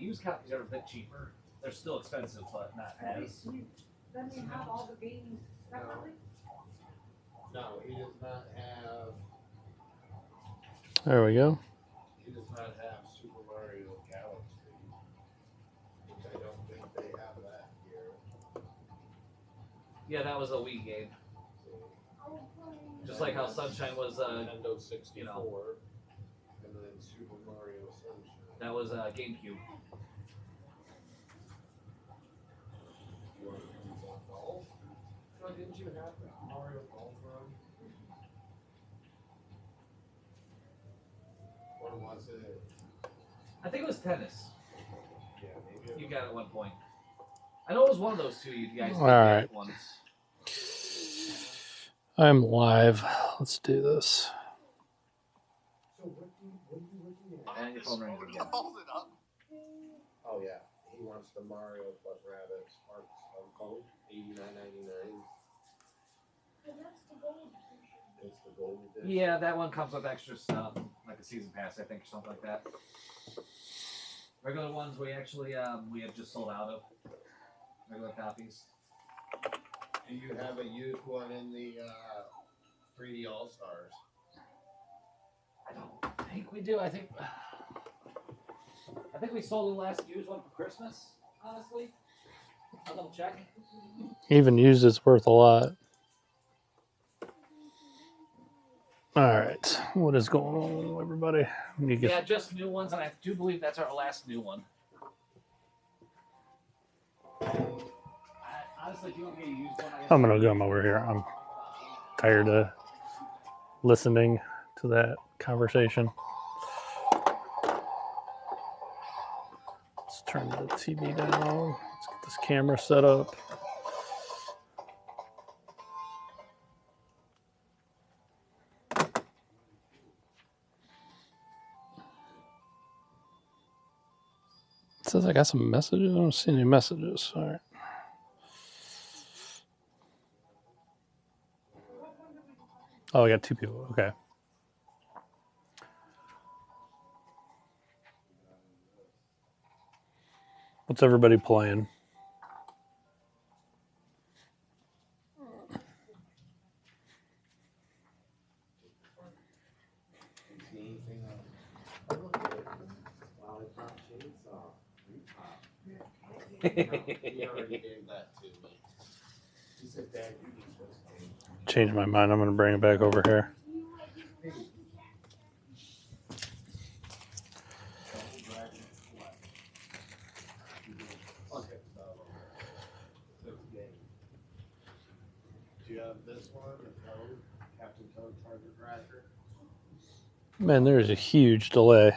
used copies are a bit cheaper. They're still expensive, but not as. Then you have all the games separately? No, he does not have. There we go. He does not have Super Mario Galaxy, which I don't think they have that here. Yeah, that was a Wii game. Just like how Sunshine was Nintendo 64, you know, and then Super Mario Sunshine. that was GameCube. Golf? No, didn't you have Mario Golf Run? Or was it? I think it was tennis. Yeah, maybe. You got it at one point. I know it was one of those two you guys did All right. at once. I'm live. Let's do this. So what are you looking at? And your phone rings again. Hold it up. Oh yeah, he wants the Mario plus Rabbit Sparks of Gold, $89.99. It's the gold edition. Yeah, that one comes with extra stuff, like a season pass, I think, or something like that. Regular ones we actually we have just sold out of. Regular copies. Do you have a used one in the 3D All Stars? I don't think we do. I think we sold the last used one for Christmas. Honestly, I'll double check. Even used it's worth a lot. All right. What is going on, everybody? You get... Yeah, just new ones, and I do believe that's our last new one. Honestly, if you want me to use one, I'm going to come over here. I'm tired of listening to that conversation. Let's turn the TV down. Let's get this camera set up. It says I got some messages. I don't see any messages. All right. Oh, I got two people. Okay. What's everybody playing? He already gave that to me. He said, Dad, you need this game. Change my mind. I'm going to bring it back over here. Do you have this one, the Toad, Captain Toad Target Crasher? Man, there is a huge delay.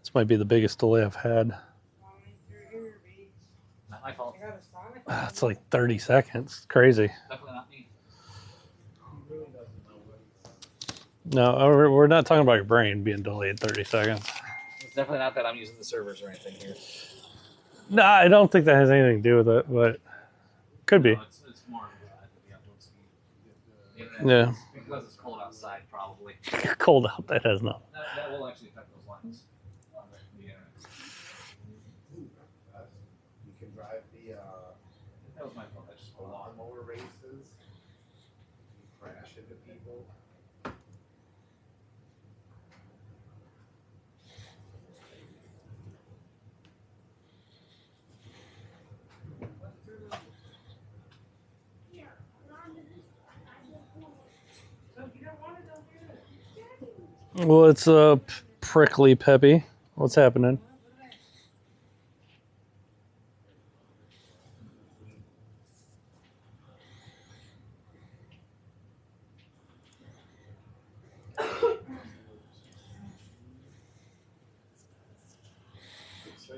This might be the biggest delay I've had. Not my fault. It's like 30 seconds. It's crazy. Definitely not me. No, we're not talking about your brain being delayed 30 seconds. It's definitely not that I'm using the servers or anything here. No, I don't think that has anything to do with it, but could be. No, it's more the upload speed. Yeah. Because it's cold outside, probably. Cold out. That has nothing. That will actually affect those lines. On the internet. You can drive the That was my fault. I just pulled on. lawnmower races. You crash into people. Well, it's prickly peppy. What's happening?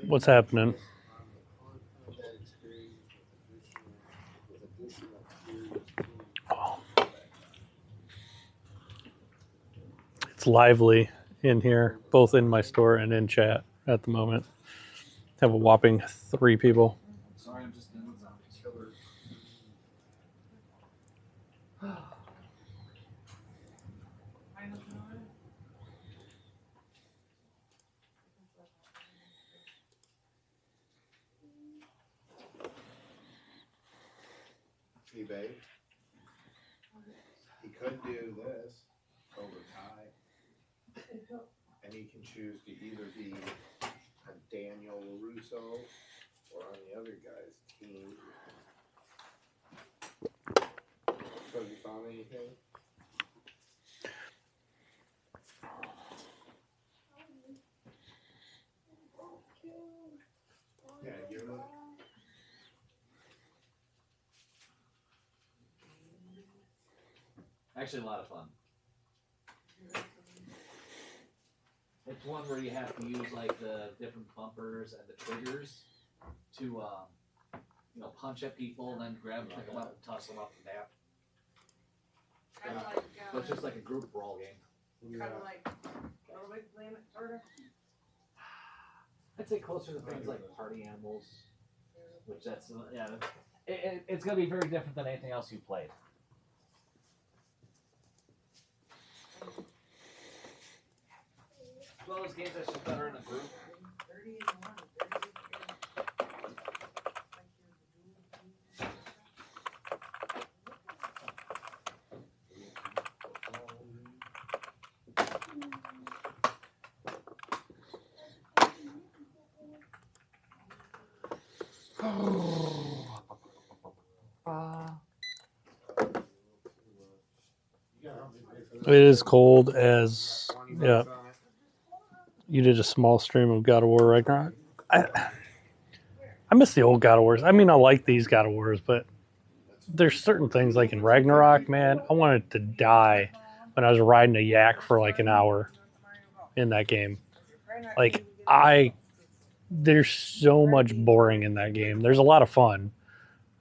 What's happening? Oh. It's lively in here, both in my store and in chat at the moment. Have a whopping 3 people. Sorry, I'm just doing zombies. Killer. babe. He could do this over tie, and he can choose to either be a Daniel LaRusso or on the other guy's team. So have you found anything? Yeah, you're Actually, a lot of fun. It's one where you have to use like the different bumpers and the triggers to, you know, punch at people and then grab them, pick them up, and toss them off the map. Kind of like, But it's just like a group brawl game. kind of like Little Big Planet, sort of. I'd say closer to things like Party Animals, which that's yeah. It's gonna be very different than anything else you played. Well, those games are just better in a group. 30 and 1, 30 It is cold as yeah. You did a small stream of God of War Ragnarok. I miss the old God of Wars. I mean, I like these God of Wars, but there's certain things like in Ragnarok, man, I wanted to die when I was riding a yak for like an hour in that game. Like there's so much boring in that game. There's a lot of fun,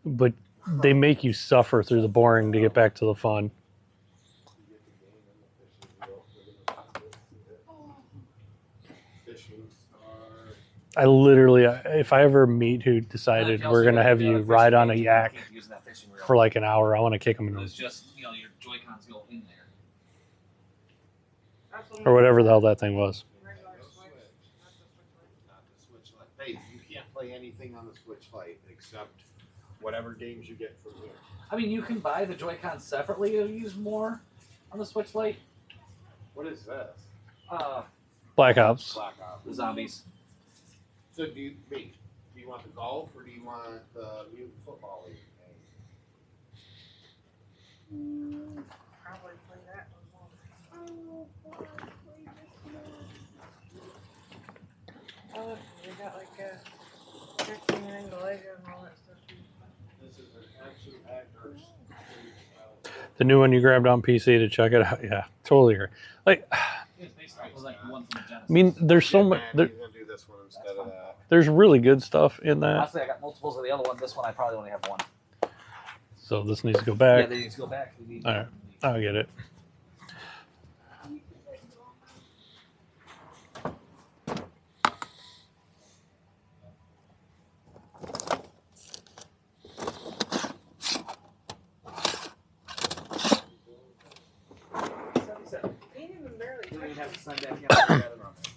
but they make you suffer through the boring to get back to the fun. I literally, if I ever meet who decided we're going to have you ride on a yak for like an hour, I want to kick them in It's the, just, you know, your Joy-Cons go in there. or whatever the hell that thing was. Hey, you can't play anything on the Switch Lite except whatever games you get from here. I mean, you can buy the Joy-Cons separately to use more on the Switch Lite. What is this? Black Ops. Black Ops. The zombies. So do you want the golf or do you want the mutant football league game? Probably play that one more. Oh, we got like a 15 angle leg and all that stuff. This is an action packers. The new one you grabbed on PC to check it out. Yeah, totally agree. Like, Like one from the Genesis. I mean, there's so much. He's gonna do this one instead of that. There's really good stuff in that. Honestly, I got multiples of the other one. This one, I probably only have one. So this needs to go Yeah, back. they need to go back. They need All right. I'll get it. He didn't even barely You don't even touch have to it. sign back in. I got it on there.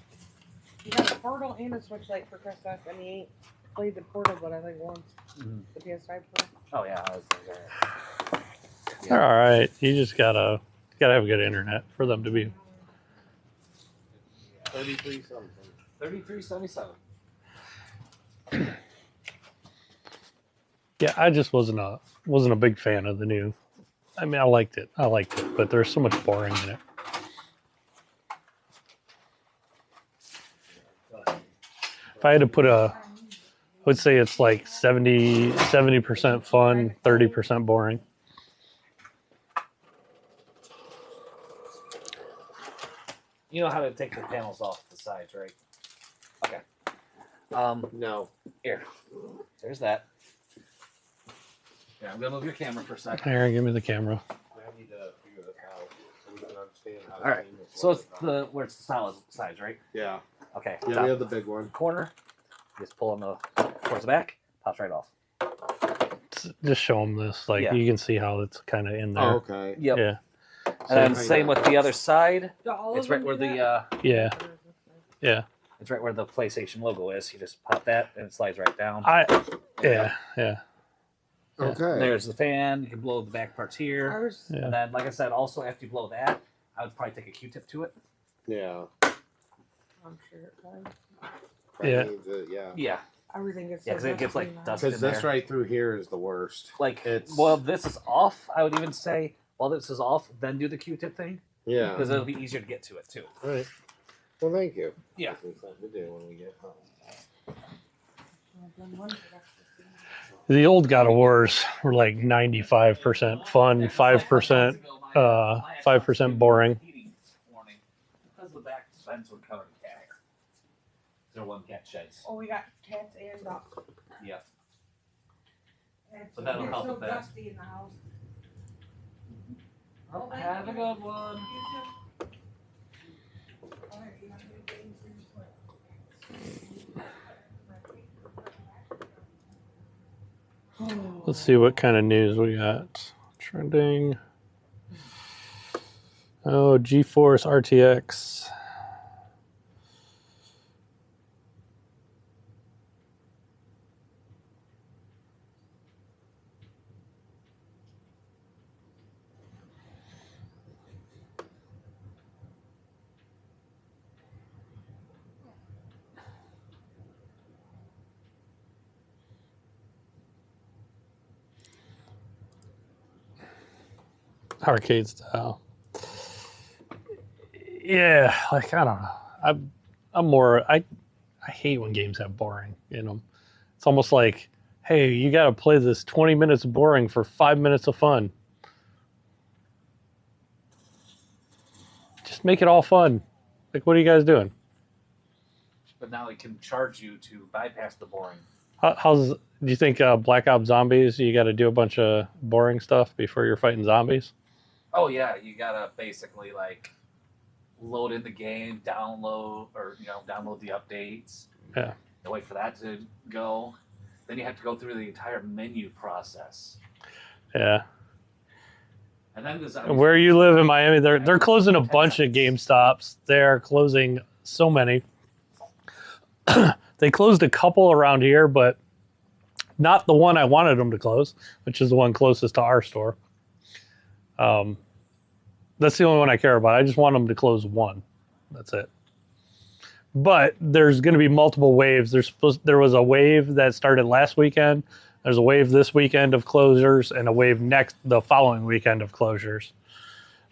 He got a Portal and a Switch Lite for Christmas, and he ain't played the Portal, but I think once. Mhm. The PS5 Portal. Oh yeah, I was there. They're all right. You just gotta have good internet for them to be. 33 something. 33.77. Yeah, I just wasn't a big fan of the new. I mean, I liked it, but there's so much boring in it. If I had to put I would say it's like 70% fun, 30% boring. You know how to take the panels off the sides, right? Okay. No. Here. There's that. Yeah, I'm gonna move your camera for a second. Here, give me the camera. I need to figure this out so we can understand how to All right. clean this So it's one. where it's the solid sides, right? Yeah. Okay. Yeah, top we have the big one. corner. Just pull on towards the back. Pops right off. Just show them this. Like Yeah. you can see how it's kind of in there. Oh, okay. Yep. Yeah, And then same with the other side. Do all It's of right them where do the that? yeah, yeah. it's right where the PlayStation logo is. You just pop that and it slides right down. Yeah. Okay. There's the fan. You can blow the back parts here. Ours, Yeah. And then, like I said, also after you blow that, I would probably take a Q-tip to it. Yeah. I'm sure it does. Yeah. Yeah. Yeah. Everything gets Yeah, so 'cause it gets, like, dusty now. dust. Because in this there. right through here is the worst. Like, It's- well, this is off. I would even say, while this is off, then do the Q-tip thing. Yeah. Because it'll be easier to get to it, too. All right. Well, thank you. Yeah. Gives me something to do when we get home. I've done one for that. The old God of Wars were like 95% fun, 5% 5% boring. Because the back fence would cover the cat. There one cat sheds. Oh, we got cats and dogs. Yeah. It's But that'll help so with that. dusty in the house. Oh, have a good one. Let's see what kind of news we got. Trending. Oh, GeForce RTX. Arcade style. Yeah, like I don't know. I'm more I hate when games have boring in them. It's almost like, hey, you got to play this 20 minutes of boring for 5 minutes of fun. Just make it all fun. Like, what are you guys doing? But now it can charge you to bypass the boring. Do you think Black Ops Zombies, you got to do a bunch of boring stuff before you're fighting zombies? Oh yeah, you gotta basically like load in the game, download the updates. Yeah. And wait for that to go. Then you have to go through the entire menu process. Yeah. And then there's Where you live in Miami, they're closing a bunch of GameStops. They're closing so many. They closed a couple around here, but not the one I wanted them to close, which is the one closest to our store. That's the only one I care about. I just want them to close one. That's it. But there's going to be multiple waves. There was a wave that started last weekend. There's a wave this weekend of closures and a wave the following weekend of closures.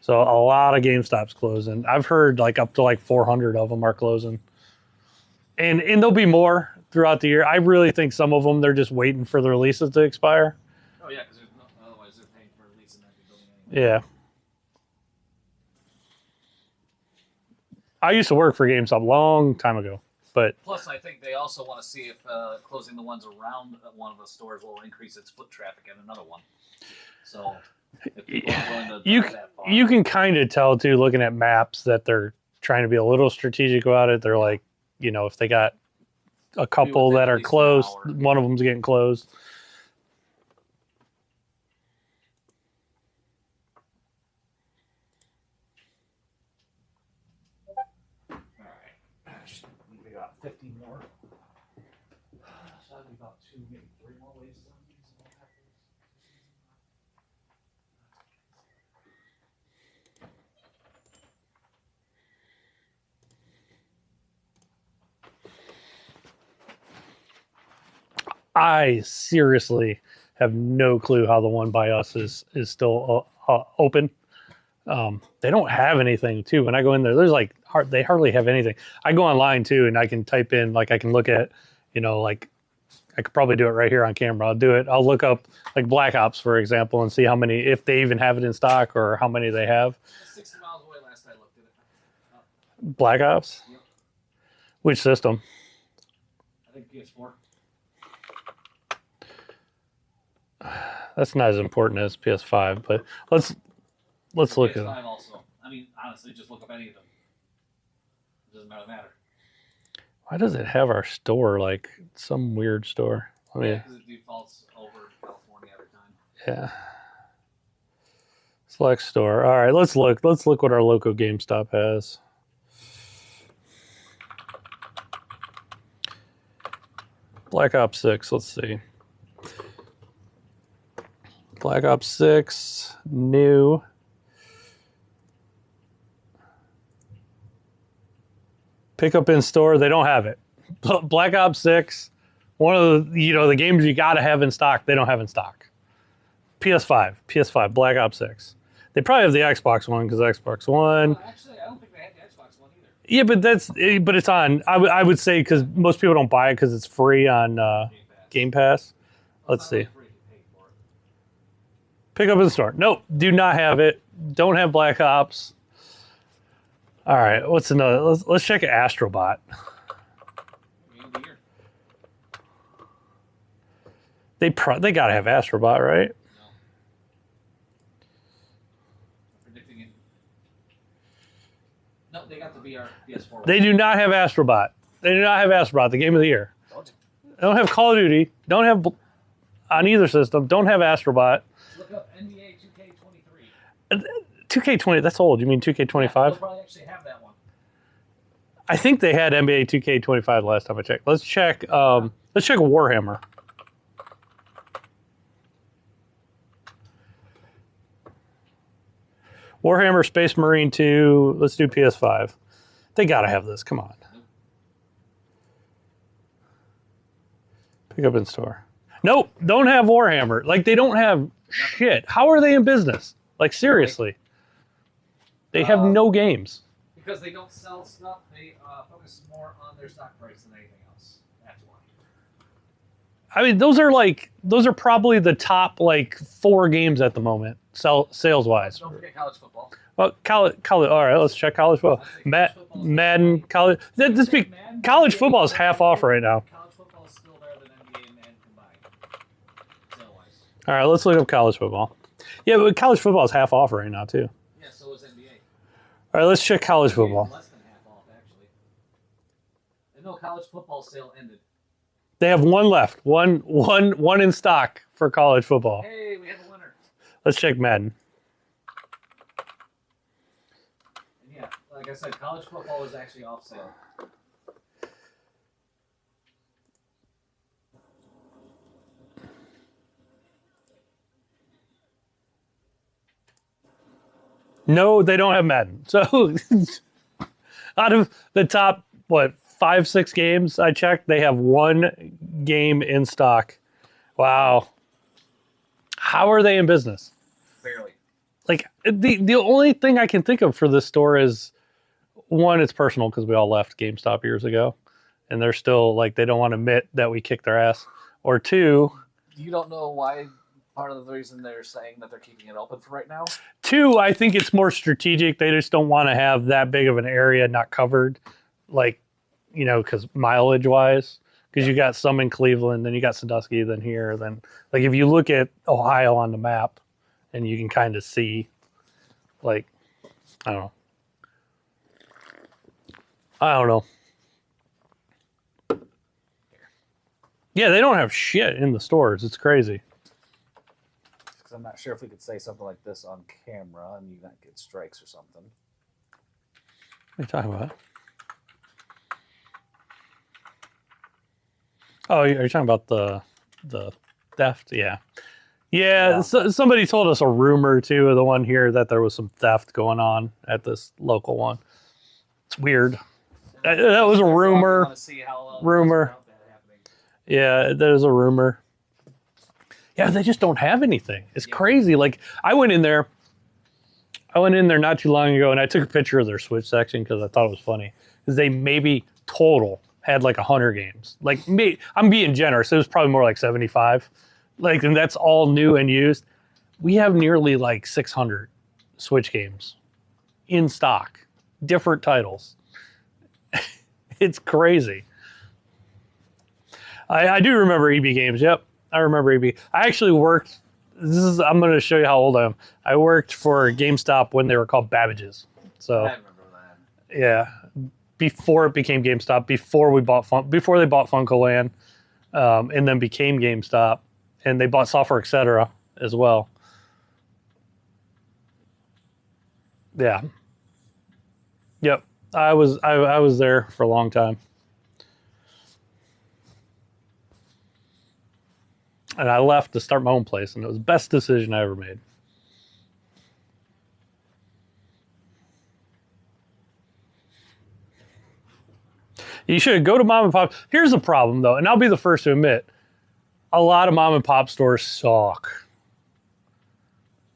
So a lot of GameStops closing. I've heard like up to like 400 of them are closing. And there'll be more throughout the year. I really think some of them, they're just waiting for the releases to expire. Oh yeah, because otherwise they're paying for releasing that building anyway. Yeah. I used to work for GameStop a long time ago, but Plus, I think they also want to see if closing the ones around one of the stores will increase its foot traffic at another one. So, if people are willing to drive that far. you can kind of tell too, looking at maps, that they're trying to be a little strategic about it. They're like, if they got a couple within that at are least an closed, hour. one of them's getting closed. Alright. We got 50 more. So that'd be about 2, maybe 3 more waves. I seriously have no clue how the one by us is still open. They don't have anything too. When I go in there, there's like they hardly have anything. I go online too, and I can type in, like I can look at, like I could probably do it right here on camera. I'll do it. I'll look up like Black Ops, for example, and see how many, if they even have it in stock or how many they have. 60 miles away last I looked at it. Black Ops? Yep. Which system? I think PS4. That's not as important as PS5, but let's look at PS5 it. also. I mean, honestly, just look up any of them. It doesn't matter. Why does it have our store, like some weird store? I mean, Yeah, because it defaults over California every time. yeah. Select store. All right, let's look. Let's look what our local GameStop has. Black Ops 6. Let's see. Black Ops 6, new. Pick up in store. They don't have it. Black Ops 6, one of the games you got to have in stock. They don't have in stock. PS5, Black Ops 6. They probably have the Xbox One because Xbox One. Well, actually, I don't think they had the Xbox One either. Yeah, but it's on. I would say because most people don't buy it because it's free on Game Pass. Let's see. Pick up in store. Nope, do not have it. Don't have Black Ops. All right, what's another? Let's check Astrobot. They gotta have Astrobot, right? No. I'm predicting it. No, they got the VR PS4. They do not have Astrobot. They do not have Astrobot, the game of the year. They don't have Call of Duty. Don't have on either system. Don't have Astrobot. Look up NBA 2K23. 2K20. That's old. You mean 2K25? Yeah, they'll probably actually have that one. I think they had NBA 2K25 last time I checked. Let's check. Let's check Warhammer. Warhammer Space Marine 2. Let's do PS5. They gotta have this. Come on. Pick up in store. Nope. Don't have Warhammer. Like, they don't have shit. How are they in business? Like, seriously. They have no games. Because they don't sell stuff, they focus more on their stock price than anything else. That's why. I mean, those are probably the top, 4 games at the moment, sales wise. Don't forget college football. Well, college. All right, let's check college football. Madden, college. College football is half off right now. College football is still better than NBA and Madden combined, sale-wise. All right, let's look up college football. Yeah, but college football is half off right now too. Yeah, so is NBA. All right, let's check college football. Less than half off, actually. And no, college football sale ended. They have one left. One in stock for college football. Hey, we have a winner. Let's check Madden. And yeah, like I said, college football is actually off sale. No, they don't have Madden. So out of the top, 5, 6 games I checked, they have one game in stock. Wow. How are they in business? Barely. Like, the only thing I can think of for this store is, one, it's personal because we all left GameStop years ago. And they're still, they don't want to admit that we kicked their ass. Or 2... You don't know why part of the reason they're saying that they're keeping it open for right now? 2, I think it's more strategic. They just don't want to have that big of an area not covered, because mileage-wise. Because you got some in Cleveland, then you got Sandusky, then here, then... if you look at Ohio on the map, and you can kind of see, I don't know. Yeah, they don't have shit in the stores. It's crazy. Because I'm not sure if we could say something like this on camera and you not get strikes or something. What are you talking about? Oh, are you talking about the theft? Yeah. Yeah, so, somebody told us a rumor, too, of the one here that there was some theft going on at this local one. It's weird. That was a rumor. Rumor. Yeah, there's a rumor. Yeah, they just don't have anything. It's crazy. I went in there not too long ago, and I took a picture of their Switch section because I thought it was funny. Because they maybe total had 100 games. I'm being generous. It was probably more like 75. And that's all new and used. We have nearly 600 Switch games in stock. Different titles. It's crazy. I do remember EB Games. Yep, I remember EB. I actually worked. I'm going to show you how old I am. I worked for GameStop when they were called Babbage's. So I remember that. Yeah, before it became GameStop, before they bought FuncoLand, and then became GameStop, and they bought Software Etc. as well. Yeah. Yep. I was there for a long time. And I left to start my own place, and it was the best decision I ever made. You should go to mom and pop. Here's the problem, though, and I'll be the first to admit, a lot of mom and pop stores suck.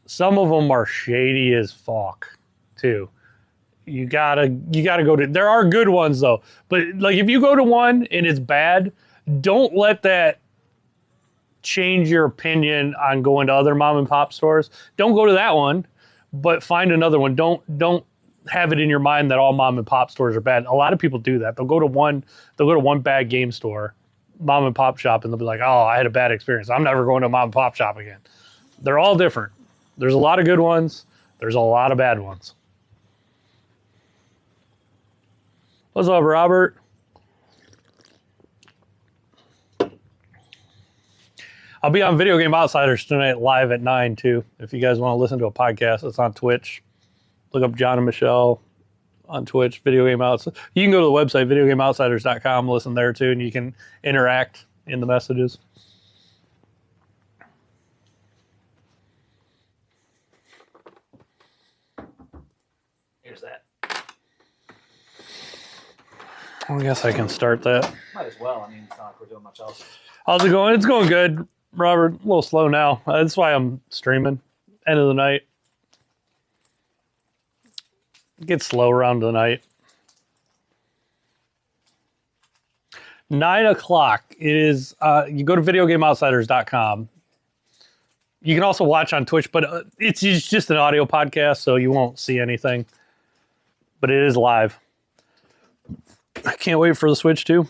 Some of them are shady as fuck, too. You gotta go to. There are good ones though, but like if you go to one and it's bad, don't let that change your opinion on going to other mom and pop stores. Don't go to that one, but find another one. Don't have it in your mind that all mom and pop stores are bad. A lot of people do that. They'll go to one bad game store, mom and pop shop, and they'll be like, "Oh, I had a bad experience. I'm never going to a mom and pop shop again." They're all different. There's a lot of good ones. There's a lot of bad ones. What's up, Robert? I'll be on Video Game Outsiders tonight live at 9 too. If you guys want to listen to a podcast, it's on Twitch. Look up John and Michelle on Twitch, Video Game Outsiders. You can go to the website, videogameoutsiders.com, listen there too, and you can interact in the messages. Here's that. I guess I can start that. Might as well. I mean, it's not like we're doing much else. How's it going? It's going good, Robert. A little slow now. That's why I'm streaming. End of the night. It gets slow around the night. 9 o'clock. It is. You go to videogameoutsiders.com. You can also watch on Twitch, but it's just an audio podcast, so you won't see anything. But it is live. I can't wait for the Switch too.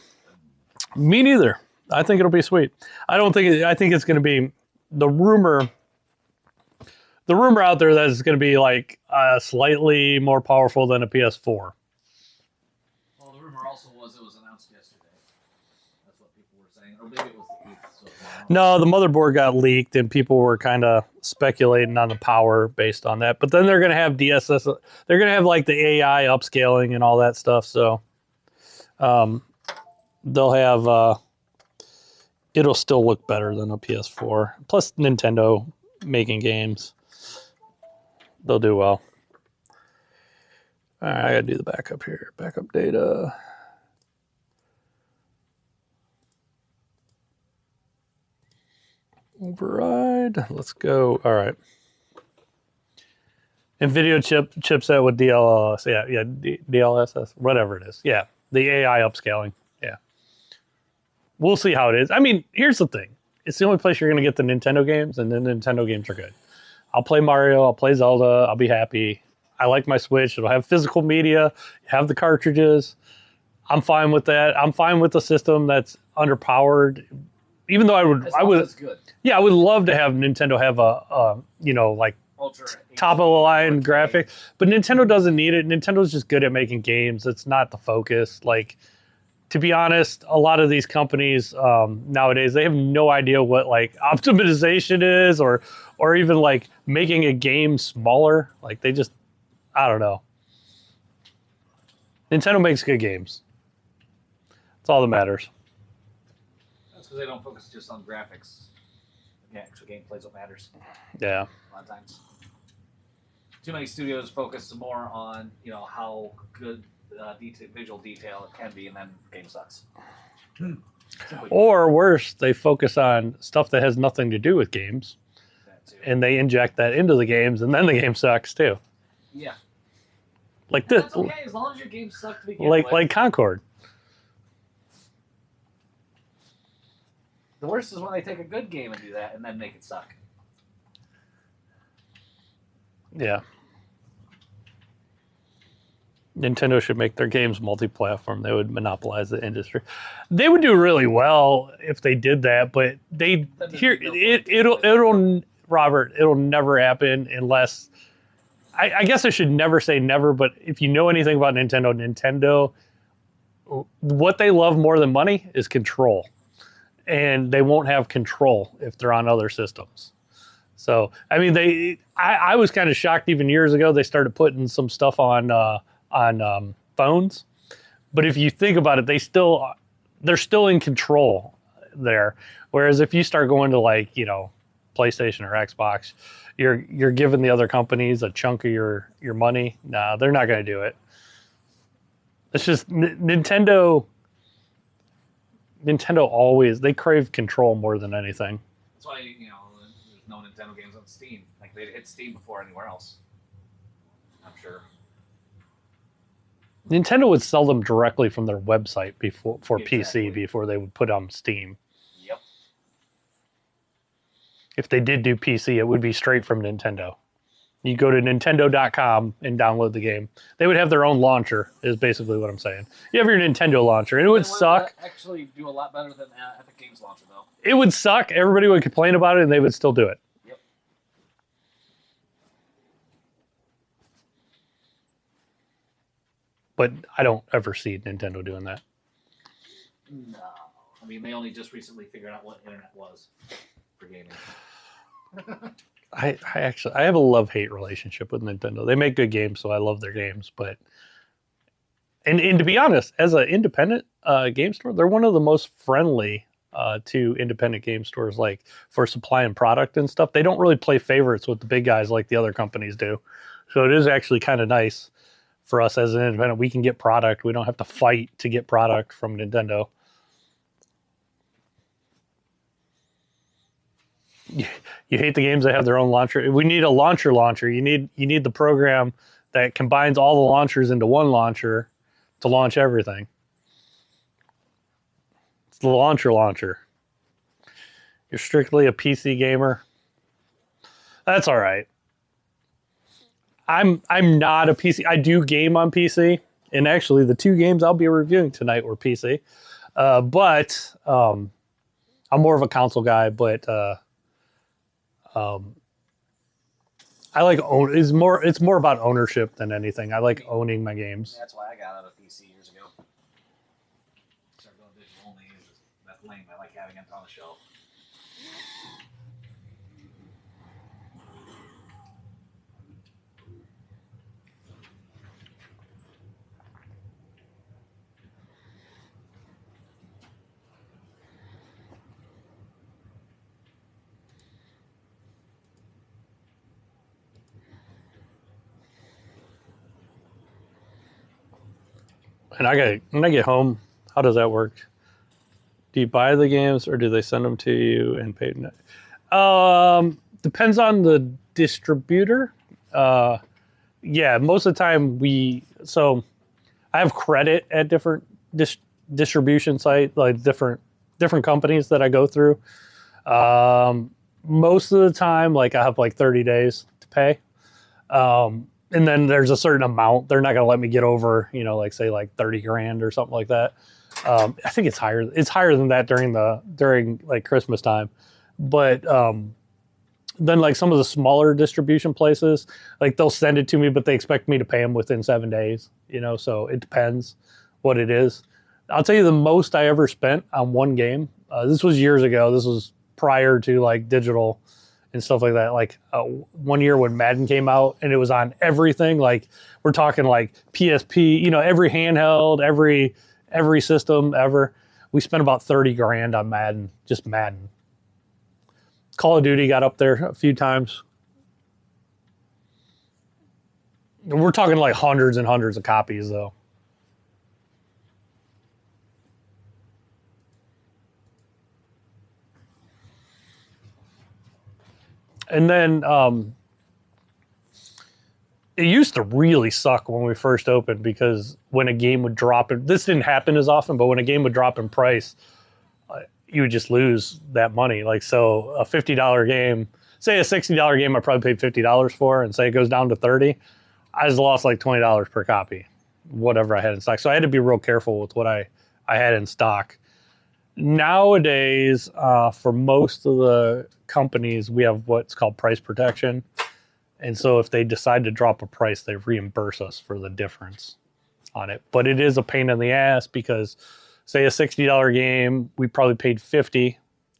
Me neither. I think it'll be sweet. I think it's going to be the rumor out there that it's going to be like slightly more powerful than a PS4. Well, the rumor also was it was announced yesterday. That's what people were saying. Or maybe it was leaked. So no, the motherboard got leaked and people were kind of speculating on the power based on that. But then they're going to have DSS. They're going to have like the AI upscaling and all that stuff. So they'll have, it'll still look better than a PS4. Plus Nintendo making games. They'll do well. All right, I gotta do the backup here. Backup data. Override. Let's go. All right. NVIDIA chipset with DLSS. Yeah, DLSS, whatever it is. Yeah, the AI upscaling. Yeah. We'll see how it is. I mean, here's the thing. It's the only place you're going to get the Nintendo games, and the Nintendo games are good. I'll play Mario. I'll play Zelda. I'll be happy. I like my Switch. It'll have physical media, have the cartridges. I'm fine with that. I'm fine with the system that's underpowered. Even though I would, it's good. Yeah, I would love to have Nintendo have a like Ultra top of the line graphic, but Nintendo doesn't need it. Nintendo's just good at making games. It's not the focus. Like, to be honest, a lot of these companies nowadays, they have no idea what like optimization is or even like making a game smaller. Like they just, I don't know. Nintendo makes good games. That's all that matters. That's because they don't focus just on graphics. Yeah, actual gameplay is what matters. Yeah. A lot of times. Too many studios focus more on, how good visual detail it can be, and then the game sucks. Or worse, they focus on stuff that has nothing to do with games, and they inject that into the games, and then the game sucks too. Yeah. Like this. That's okay, as long as your game sucks to begin with. Like Concord. The worst is when they take a good game and do that, and then make it suck. Yeah. Nintendo should make their games multi-platform. They would monopolize the industry. They would do really well if they did that, but Robert, it'll never happen unless I guess I should never say never, but if you know anything about Nintendo, what they love more than money is control. And they won't have control if they're on other systems. So, I mean, I was kind of shocked even years ago. They started putting some stuff on phones, but if you think about it, they're still in control. there. Whereas if you start going to like, PlayStation or Xbox, you're giving the other companies a chunk of your money. Nah, they're not going to do it. It's just Nintendo always, they crave control more than anything. That's why, there's no Nintendo games on Steam. Like, they'd hit Steam before anywhere else. I'm sure. Nintendo would sell them directly from their website for Exactly. PC before they would put on Steam. Yep. If they did do PC, it would be straight from Nintendo. You go to Nintendo.com and download the game. They would have their own launcher, is basically what I'm saying. You have your Nintendo launcher, and it would suck. Actually do a lot better than Epic Games launcher, though. It would suck. Everybody would complain about it, and they would still do it. Yep. But I don't ever see Nintendo doing that. No. I mean, they only just recently figured out what internet was for gaming. I have a love-hate relationship with Nintendo. They make good games, so I love their games. But and to be honest, as an independent game store, they're one of the most friendly to independent game stores, like for supplying product and stuff. They don't really play favorites with the big guys like the other companies do. So it is actually kind of nice for us as an independent. We can get product. We don't have to fight to get product from Nintendo. You hate the games that have their own launcher. We need a launcher. You need the program that combines all the launchers into one launcher to launch everything. It's the launcher. You're strictly a PC gamer. That's all right. I'm not a PC. I do game on PC, and actually the 2 games I'll be reviewing tonight were PC. But I'm more of a console guy. But I like it's more about ownership than anything. I like owning my games. That's why I got out of PC years ago. Started going digital only. That's lame. I like having it on the shelf. And when I get home, how does that work? Do you buy the games or do they send them to you and pay? Depends on the distributor. Yeah, most of the time so I have credit at different distribution sites, like different companies that I go through. Most of the time, like I have like 30 days to pay. And then there's a certain amount. They're not going to let me get over, like say like 30 grand or something like that. I think it's higher. It's higher than that during like Christmas time. But then like some of the smaller distribution places, like they'll send it to me, but they expect me to pay them within 7 days, so it depends what it is. I'll tell you the most I ever spent on one game. This was years ago. This was prior to like digital and stuff like that. Like one year when Madden came out and it was on everything, like we're talking like PSP, every handheld, every system ever. We spent about 30 grand on Madden, just Madden. Call of Duty got up there a few times. We're talking like hundreds and hundreds of copies though. And then it used to really suck when we first opened because when a game would drop, this didn't happen as often, but when a game would drop in price, you would just lose that money. Like, so a $50 game, say a $60 game I probably paid $50 for, and say it goes down to 30, I just lost like $20 per copy, whatever I had in stock. So I had to be real careful with what I had in stock. Nowadays, for most of the companies, we have what's called price protection. And so if they decide to drop a price, they reimburse us for the difference on it. But it is a pain in the ass because, say, a $60 game, we probably paid $50.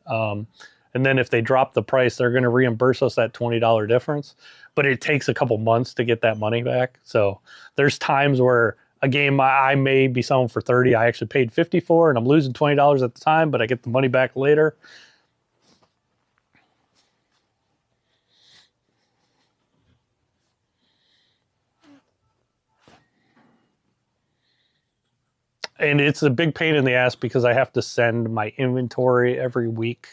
And then if they drop the price, they're going to reimburse us that $20 difference. But it takes a couple months to get that money back. So there's times where a game I may be selling for 30, I actually paid 50 for, and I'm losing $20 at the time, but I get the money back later. And it's a big pain in the ass because I have to send my inventory every week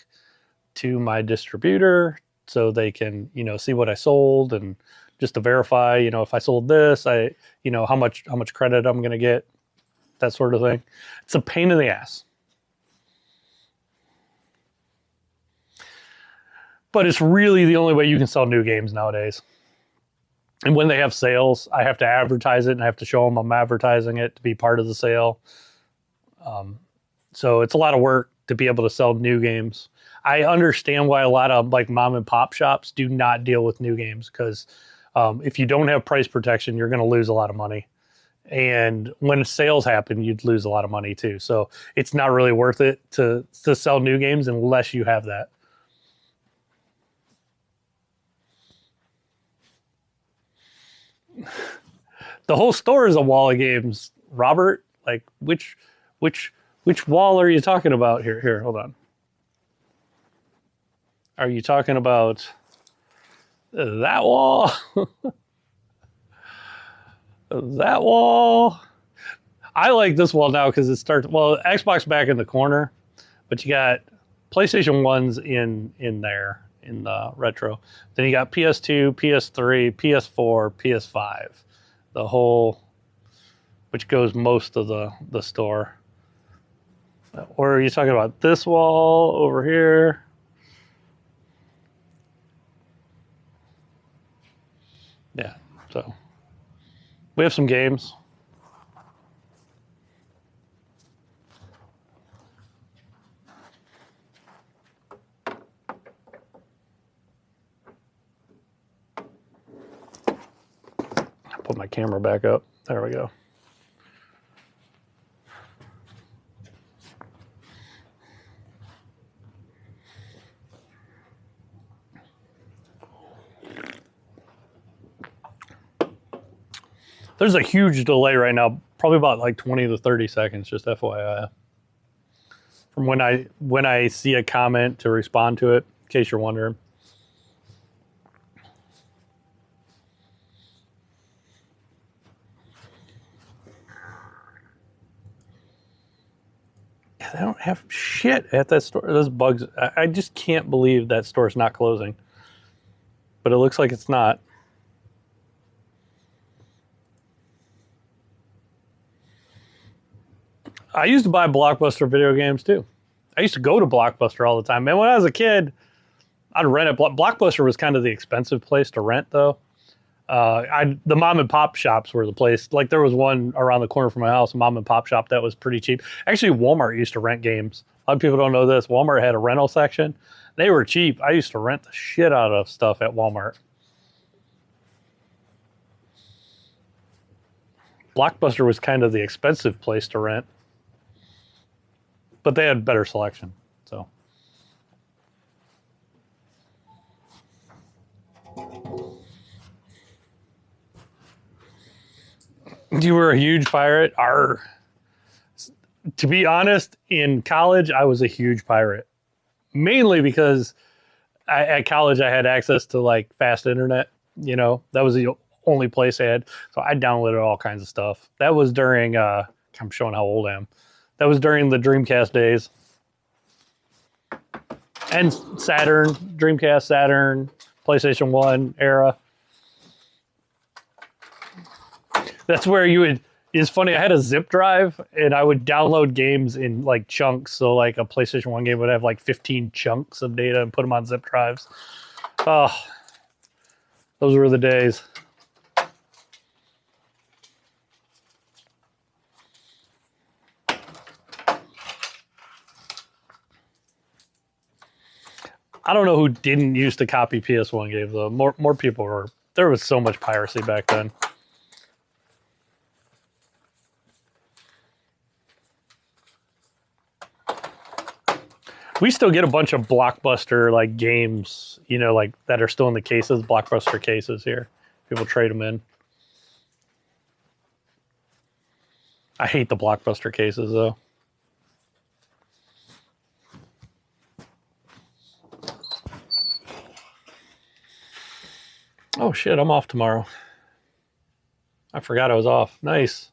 to my distributor so they can, see what I sold, and just to verify, if I sold this, how much credit I'm going to get, that sort of thing. It's a pain in the ass. But it's really the only way you can sell new games nowadays. And when they have sales, I have to advertise it, and I have to show them I'm advertising it to be part of the sale. So it's a lot of work to be able to sell new games. I understand why a lot of like mom and pop shops do not deal with new games, because if you don't have price protection, you're going to lose a lot of money. And when sales happen, you'd lose a lot of money too. So it's not really worth it to sell new games unless you have that. The whole store is a wall of games, Robert. Like which wall are you talking about here? Here, hold on. Are you talking about that wall? That wall? I like this wall now because it starts, well, Xbox back in the corner, but you got PlayStation 1s in there, in the retro. Then you got PS2, PS3, PS4, PS5. The whole, which goes most of the store. Or are you talking about this wall over here? Yeah, so we have some games. I'll put my camera back up. There we go. There's a huge delay right now, probably about like 20 to 30 seconds, just FYI. From when I see a comment to respond to it, in case you're wondering. They don't have shit at that store. Those bugs. I just can't believe that store's not closing. But it looks like it's not. I used to buy Blockbuster video games too. I used to go to Blockbuster all the time. Man, when I was a kid, I'd rent it. Blockbuster was kind of the expensive place to rent, though. The mom and pop shops were the place. Like there was one around the corner from my house, a mom and pop shop that was pretty cheap. Actually, Walmart used to rent games. A lot of people don't know this. Walmart had a rental section. They were cheap. I used to rent the shit out of stuff at Walmart. Blockbuster was kind of the expensive place to rent. But they had better selection, so. You were a huge pirate? Arr. To be honest, in college, I was a huge pirate. Mainly because at college, I had access to like fast internet. That was the only place I had. So I downloaded all kinds of stuff. That was during, I'm showing how old I am. That was during the Dreamcast days. And Saturn, Dreamcast, Saturn, PlayStation 1 era. That's where you would, it's funny, I had a zip drive and I would download games in like chunks. So like a PlayStation 1 game would have like 15 chunks of data and put them on zip drives. Oh, those were the days. I don't know who didn't used to copy PS1 games though. More people were. There was so much piracy back then. We still get a bunch of Blockbuster like games, like that are still in the cases, Blockbuster cases here. People trade them in. I hate the Blockbuster cases though. Oh shit, I'm off tomorrow. I forgot I was off. Nice.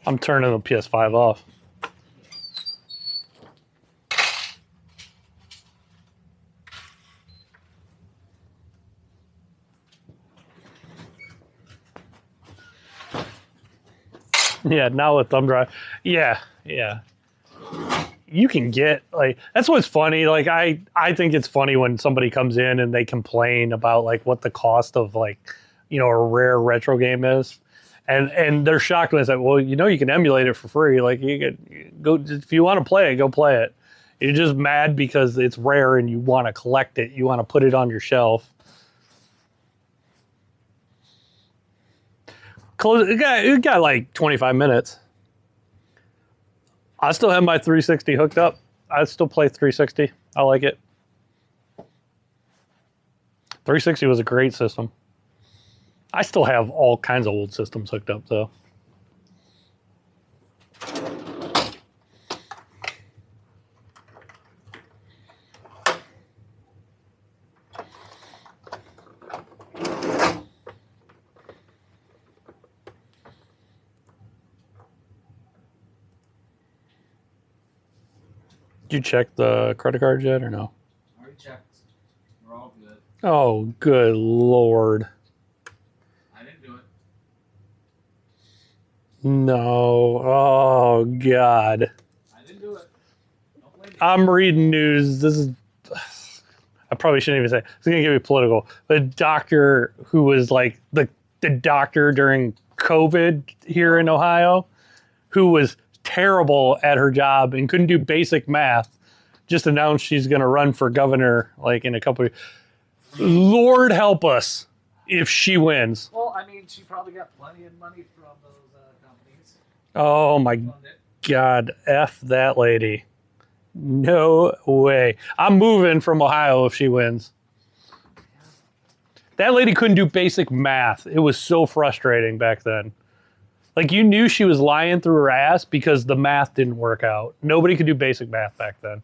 I'm turning the PS5 off. Yeah, now with thumb drive. Yeah. You can get like that's what's funny. Like I think it's funny when somebody comes in and they complain about like what the cost of like, you know, a rare retro game is. And they're shocked when it's like, well, you know, you can emulate it for free. Like you could go if you want to play it, go play it. You're just mad because it's rare and you want to collect it. You want to put it on your shelf. Close. It got like 25 minutes. I still have my 360 hooked up. I still play 360. I like it. 360 was a great system. I still have all kinds of old systems hooked up though. Did you check the credit card yet or no? Already checked. We're all good. Oh, good Lord. I didn't do it. No. Oh, God. I didn't do it. Don't blame me. I'm reading news. This is... I probably shouldn't even say. It's going to get me political. The doctor who was like the doctor during COVID here in Ohio, who was terrible at her job and couldn't do basic math, just announced she's going to run for governor like in a couple of... Lord help us if she wins. Well, I mean, she probably got plenty of money from those companies. Oh my God, F that lady. No way. I'm moving from Ohio if she wins. That lady couldn't do basic math. It was so frustrating back then. Like you knew she was lying through her ass because the math didn't work out. Nobody could do basic math back then.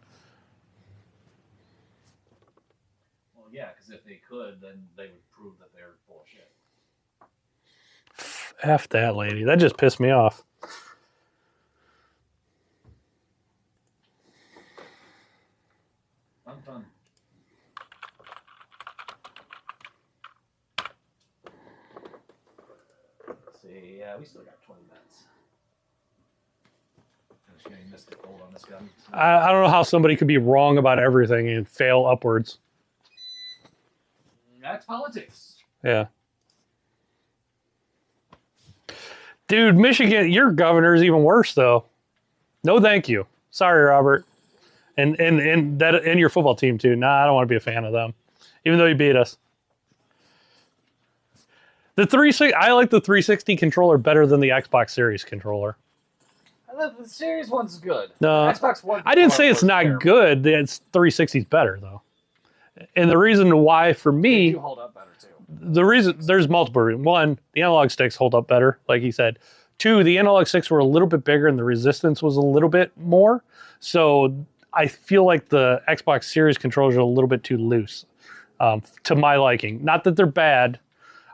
Well, yeah, because if they could, then they would prove that they're full of shit. F that lady. That just pissed me off. Fun. Let's see. Yeah, we still got 20 minutes. I'm getting Mystic Gold on this gun. I don't know how somebody could be wrong about everything and fail upwards. That's politics. Yeah. Dude, Michigan, your governor is even worse though. No, thank you. Sorry, Robert. And your football team too. Nah, I don't want to be a fan of them. Even though you beat us. I like the 360 controller better than the Xbox Series controller. The Series one's good. No, Xbox One. I didn't say it's not terrible. good. It's 360's better though. And the reason why for They me, do hold up better too. the reason there's multiple reasons. One, the analog sticks hold up better, like he said. Two, the analog sticks were a little bit bigger and the resistance was a little bit more. So I feel like the Xbox Series controllers are a little bit too loose to my liking. Not that they're bad.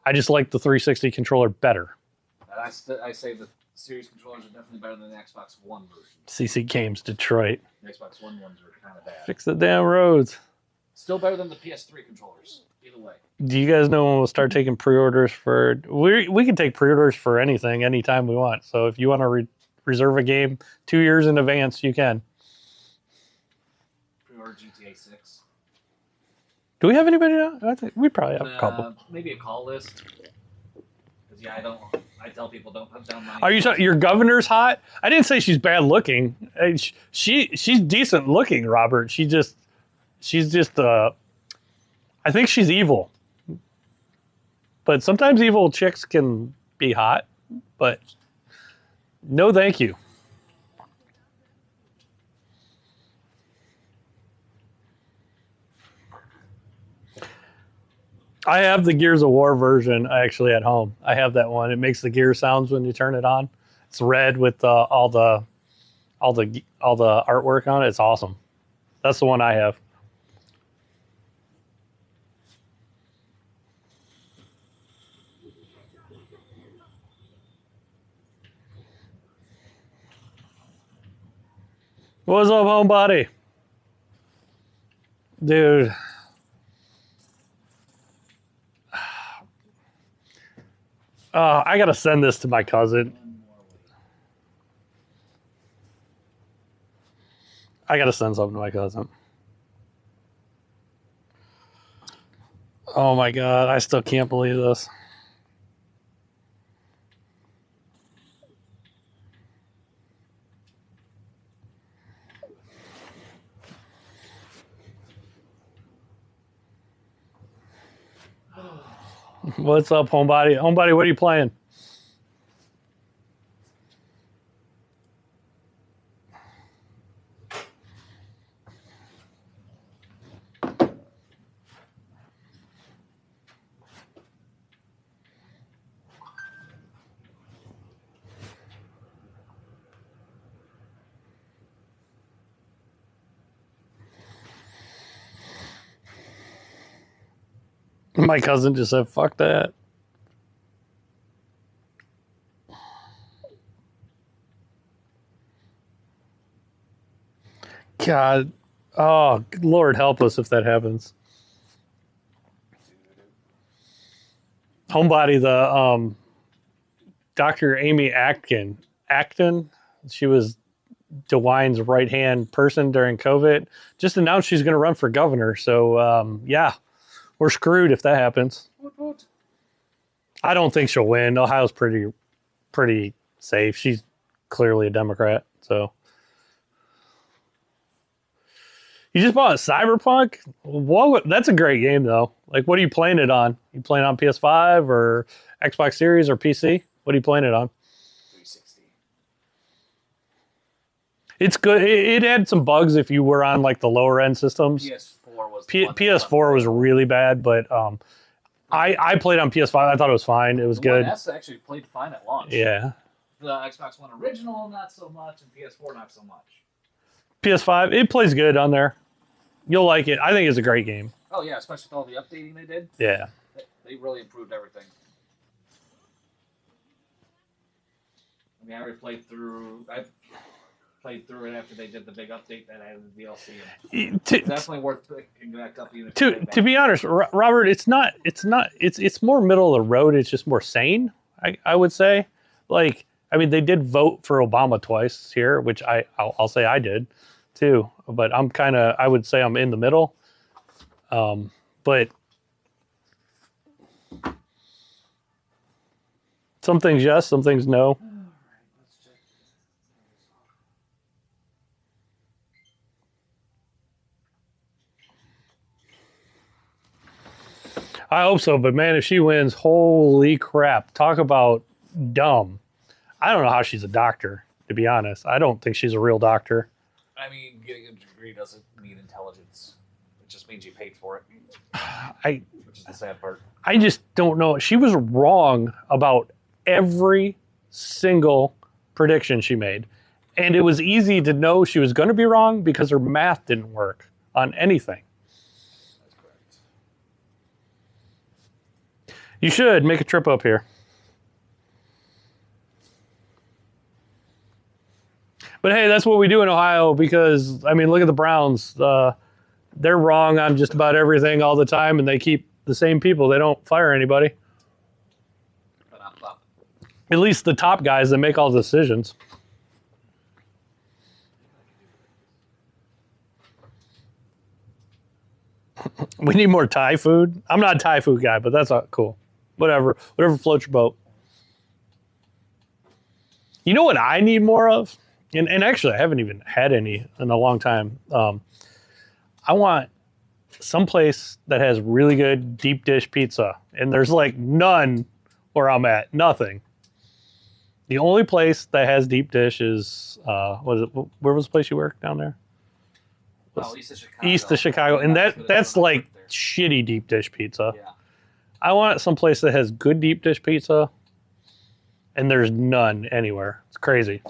I just like the 360 controller better. And I say the Series controllers are definitely better than the Xbox One version. CCGames Detroit. The Xbox One ones were kind of bad. Fix the damn roads. Still better than the PS3 controllers. Either way. Do you guys know when we'll start taking pre-orders for... We can take pre-orders for anything, anytime we want. So if you want to reserve a game 2 years in advance, you can. Pre-order GTA 6. Do we have anybody now? I think we probably have a couple. Maybe a call list. Because yeah, I tell people don't put down money. Are you your governor's hot? I didn't say she's bad looking. She's decent looking, Robert. She's just I think she's evil. But sometimes evil chicks can be hot. But no, thank you. I have the Gears of War version actually at home. I have that one. It makes the gear sounds when you turn it on. It's red with all the artwork on it. It's awesome. That's the one I have. What's up, homebody? Dude. I gotta send this to my cousin. I gotta send something to my cousin. Oh my god, I still can't believe this. What's up, homebody? Homebody, what are you playing? My cousin just said, fuck that. God. Oh, Lord help us if that happens. Homebody, the Dr. Amy Acton, she was DeWine's right-hand person during COVID, just announced she's going to run for governor. So, yeah, we're screwed if that happens. I don't think she'll win. Ohio's pretty safe. She's clearly a Democrat. So, you just bought a Cyberpunk? Whoa, that's a great game, though. Like, what are you playing it on? You playing it on PS5 or Xbox Series or PC? What are you playing it on? 360. It's good. It had some bugs if you were on like the lower end systems. PS4 was PS4 was really bad, but I played on PS5. I thought it was fine. It was good. S actually played fine at launch. Yeah. The Xbox One original, not so much, and PS4, not so much. PS5, it plays good on there. You'll like it. I think it's a great game. Oh yeah, especially with all the updating they did. Yeah. They really improved everything. I mean, I played through it after they did the big update that added the DLC. And definitely worth picking back up. Even to be honest, Robert, it's more middle of the road. It's just more sane. I would say. Like, I mean, they did vote for Obama twice here, which I'll say I did too. But I would say I'm in the middle. But some things yes, some things no. I hope so, but man, if she wins, holy crap. Talk about dumb. I don't know how she's a doctor, to be honest. I don't think she's a real doctor. I mean, getting a degree doesn't mean intelligence. It just means you paid for it. Which is the sad part. I just don't know. She was wrong about every single prediction she made. And it was easy to know she was going to be wrong because her math didn't work on anything. That's correct. You should make a trip up here. But hey, that's what we do in Ohio because, I mean, look at the Browns. They're wrong on just about everything all the time, and they keep the same people. They don't fire anybody. At least the top guys that make all the decisions. We need more Thai food. I'm not a Thai food guy, but that's not cool. Whatever floats your boat. You know what I need more of? And actually, I haven't even had any in a long time. I want someplace that has really good deep dish pizza. And there's like none where I'm at. Nothing. The only place that has deep dish is, where was the place you worked down there? East of Chicago. East of Chicago. And that's like shitty deep dish pizza. Yeah. I want some place that has good deep dish pizza, and there's none anywhere. It's crazy.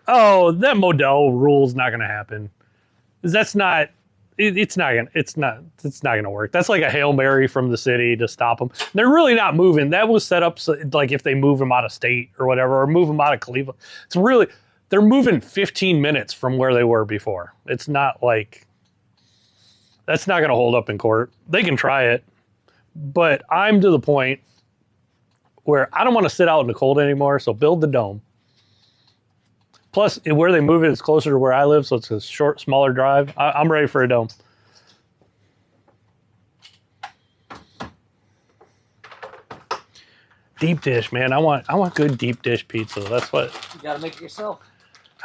Oh, that Modelo rule's not going to happen. That's not. It's not gonna work. That's like a Hail Mary from the city to stop them. They're really not moving. That was set up so, like if they move them out of state or whatever, or move them out of Cleveland. It's really they're moving 15 minutes from where they were before. It's not like that's not gonna hold up in court. They can try it, but I'm to the point where I don't want to sit out in the cold anymore. So build the dome. Plus, where they move it is closer to where I live, so it's a short, smaller drive. I'm ready for a dome. Deep dish, man. I want good deep dish pizza. That's what. You gotta make it yourself.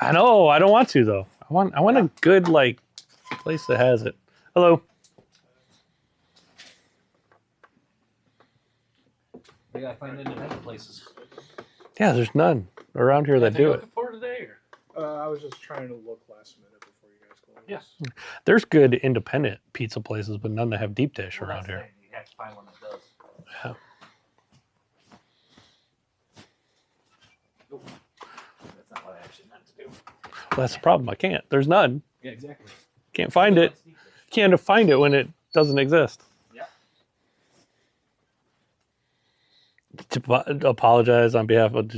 I know. I don't want to though. I want a good like place that has it. Hello. We gotta find independent places. Yeah, there's none around here that do it. Looking forward today, or? I was just trying to look last minute before you guys called. Yeah. There's good independent pizza places, but none that have deep dish Well, around that's the here. thing. You have to find one that does. Yeah. Nope. That's not what I actually meant to do. Well, that's the problem. I can't. There's none. Yeah, exactly. Can't find it. Can't find it when it doesn't exist. Yeah. To apologize on behalf of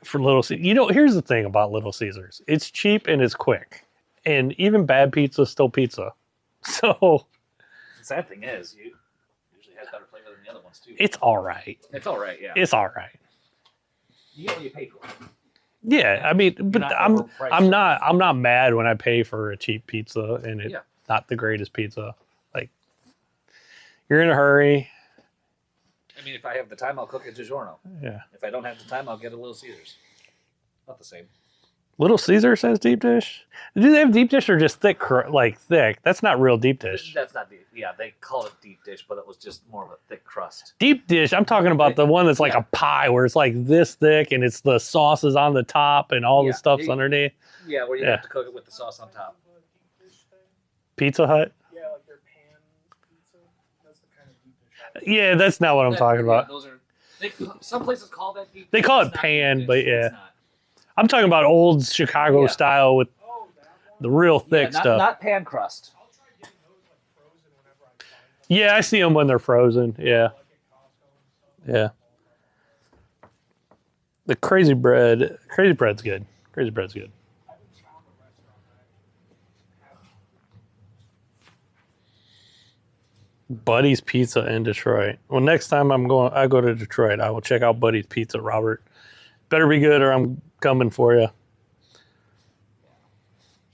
for Little Caesars. You know, here's the thing about Little Caesars. It's cheap and it's quick. And even bad pizza is still pizza. So The sad thing is, you usually has better flavor than the other ones too. it's all right. It's all right, yeah. It's all right. You get what you pay for. Yeah, I mean, but not I'm overpriced. not mad when I pay for a cheap pizza and it's Yeah. not the greatest pizza. Like you're in a hurry. I mean, if I have the time, I'll cook a DiGiorno. Yeah. If I don't have the time, I'll get a Little Caesars. Not the same. Little Caesars has deep dish. Do they have deep dish or just thick? Thick. That's not real deep dish. That's not deep. Yeah, they call it deep dish, but it was just more of a thick crust. Deep dish. I'm talking about the one that's like a pie, where it's like this thick and it's the sauce is on the top and all the Yeah, stuff's you- underneath. Yeah, where you Yeah. have to cook it with the sauce on top. Pizza Hut. Yeah, like their pan pizza. That's the kind of deep dish. Yeah, that's not what I'm talking about. Those are some places call that deep. They dish, call it's it not pan, deep but dish, yeah. it's not. I'm talking about old Chicago Yeah. style with Oh, that one. the real thick not, stuff. Not pan crust. I'll try getting those like frozen whenever I find them. Yeah, I see them when they're frozen. Yeah, Like at Costco and stuff. yeah. The crazy bread's good. Crazy bread's good. I haven't found a restaurant that actually has. Buddy's Pizza in Detroit. Well, next time I go to Detroit, I will check out Buddy's Pizza, Robert. Better be good or I'm coming for you.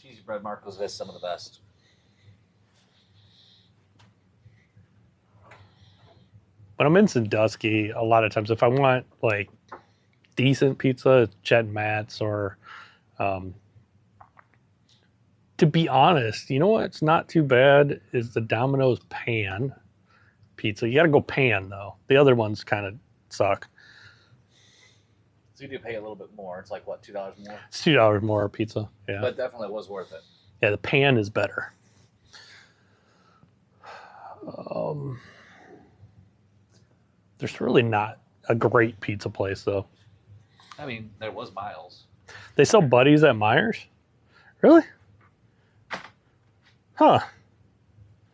Cheesy bread Marcos has some of the best. When I'm in Sandusky, a lot of times if I want like decent pizza, it's Chet and Matt's or to be honest, you know what's not too bad is the Domino's pan pizza. You got to go pan though. The other ones kind of suck. So you do pay a little bit more. It's like what, $2 more? It's $2 more a pizza. Yeah. But definitely was worth it. Yeah, the pan is better. There's really not a great pizza place though. I mean, there was Miles. They sell Buddies at Myers? Really? Huh.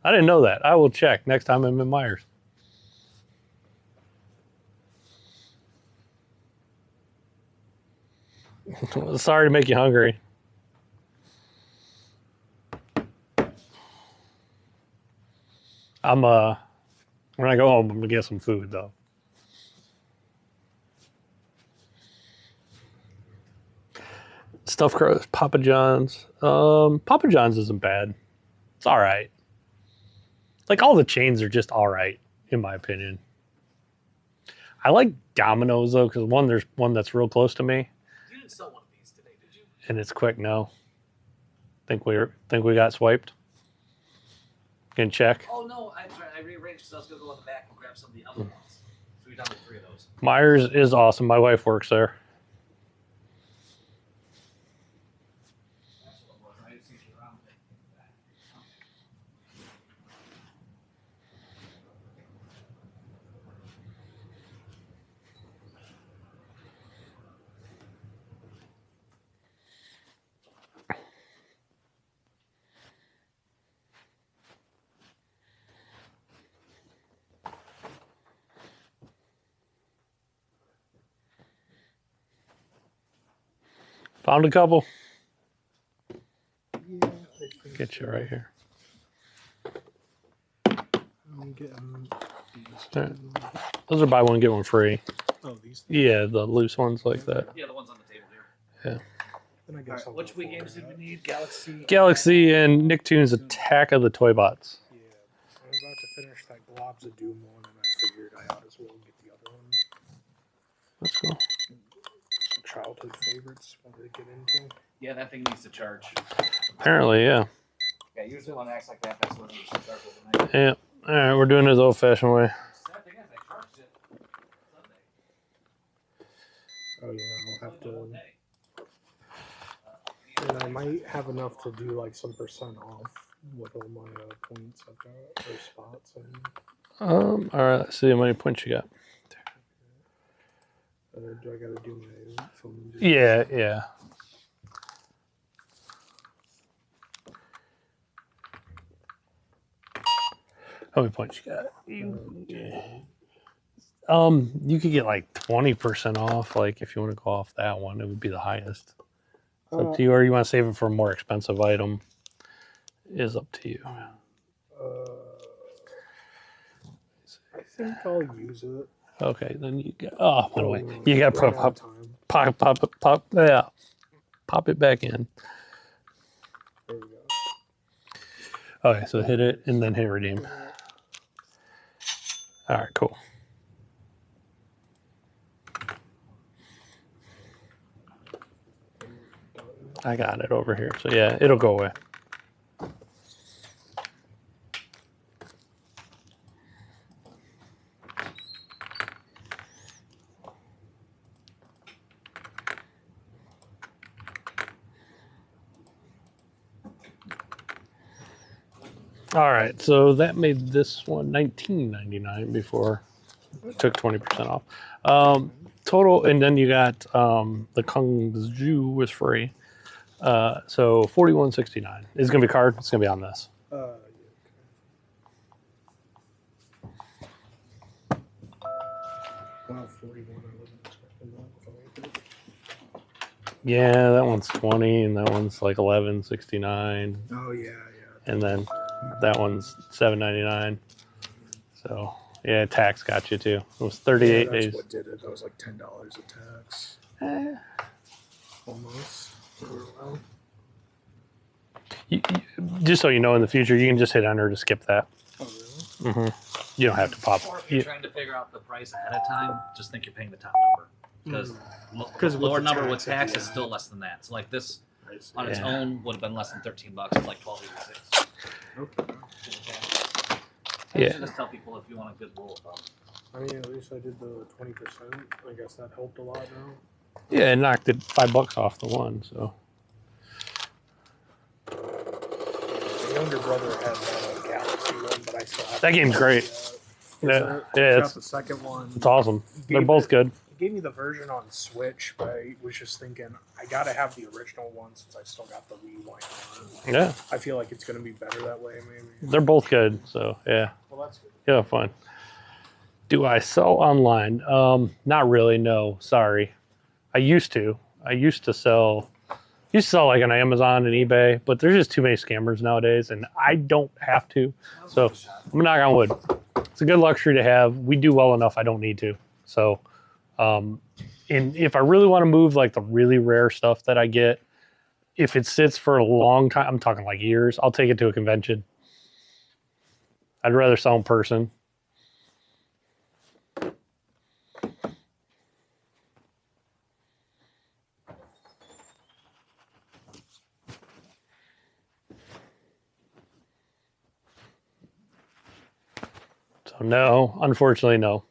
I didn't know that. I will check next time I'm in Myers. Sorry to make you hungry. When I go home, I'm gonna get some food though. Stuffed crust, Papa John's. Papa John's isn't bad. It's all right. Like all the chains are just all right, in my opinion. I like Domino's though, because there's one that's real close to me, You didn't sell one of these today, did you? and it's quick. No, think we got swiped. Can check. Oh no, I'm sorry. I rearranged because I was gonna go in the back and grab some of the other ones. So we're down to 3 of those. Myers is awesome. My wife works there. That's what it was. I didn't see you around. Found a couple. Yeah, I think Get you so. right here. I'm getting these All right. two. Those are buy one get one free. Oh, these. Yeah, the loose ones like that. Yeah, the ones on the table here. Then I guess Alright, I'll which go Wii for games did that. we need? Galaxy. Galaxy and Nicktoons Attack of the Toy Bots. Yeah, I was about to finish that Globs of Doom one, and I figured I ought as well get the other one. Let's go. Some childhood favorites wanted to get into. Yeah, that thing needs to charge. Apparently, yeah. Yeah, usually when it acts like that, that's when it needs to charge overnight. Yeah. All right, we're doing it the old-fashioned way. Sad thing is, I charged it Sunday. Oh yeah, I'll have Only the whole to. day. And I might have enough to do like some percent off with all my points I've got or spots. And All right. Let's see how many points you got. do I gotta do my phone? Yeah, yeah. How many points you got? You could get like 20% off. Like if you want to go off that one, it would be the highest. It's up to you, or you want to save it for a more expensive item. It is up to you. I think I'll use it. Okay, then you got. Oh, by the way, you got to Run put out of time. pop. Yeah, pop it back in. There we go. Okay, so hit it and then hit redeem. All right, cool. I got it over here. So yeah, it'll go away. All right, so that made this one $19.99 before it took 20% off. Total, and then you got the Kung's Ju was free. So $41.69. It's gonna be card. It's gonna be on this. Yeah, okay. Wow, 41. I wasn't expecting that. Yeah, that one's 20, and that one's like $11.69, Oh yeah, yeah. and then that one's $7.99. So yeah, tax got you too. It was 38 that's days. what did it. That was like $10 a tax. Almost. Well, Just so you know, in the future, you can just hit enter to skip that. oh really? You don't have to pop. Or if you're You, trying to figure out the price ahead of time, just think you're paying the top number. Because Because lower with the number with tax at tax the is end. still less than that. So like this I see. on its Yeah. own would have been less than $13. It's like $12.86. Okay. I Yeah. usually just tell people if you want a good rule of thumb. I mean, at least I did the 20%. I guess that helped a lot now. yeah, it knocked it $5 off the one. So My younger brother had that Galaxy one, but I still have that game's great. Yeah, Yeah, yeah, got it's the second one. awesome. They're Gave both it- good. He gave me the version on Switch, but I was just thinking I gotta have the original one since I still got the Wii one. Yeah, I feel like it's gonna be better that way, maybe. they're both good. So yeah, Well, that's good. yeah, fun. Do I sell online? Not really. No, sorry. I used to. I used to sell like on Amazon and eBay, but there's just too many scammers nowadays, and I don't have to. So I'm gonna knock on wood. It's a good luxury to have. We do well enough. I don't need to. So, and if I really want to move like the really rare stuff that I get, if it sits for a long time, I'm talking like years, I'll take it to a convention. I'd rather sell in person. So no, unfortunately, no.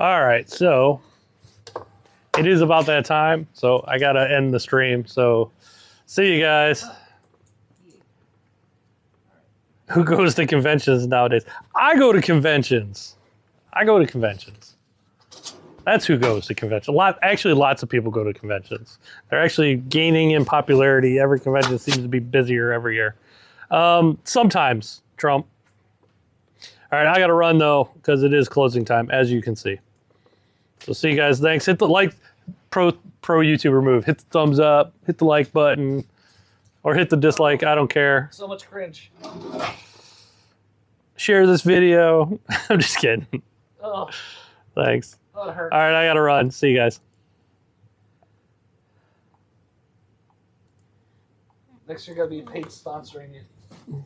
All right, so it is about that time, so I gotta end the stream. So see you guys. Who goes to conventions nowadays? I go to conventions. That's who goes to conventions. Lots of people go to conventions. They're actually gaining in popularity. Every convention seems to be busier every year. Sometimes, Trump. All right, I got to run, though, because it is closing time, as you can see. So see you guys. Thanks. Hit the like, pro YouTuber move. Hit the thumbs up. Hit the like button. Or hit the dislike. I don't care. So much cringe. Share this video. I'm just kidding. Oh, Thanks. that hurt. All right, I got to run. See you guys. Next year, gotta be paid sponsoring you.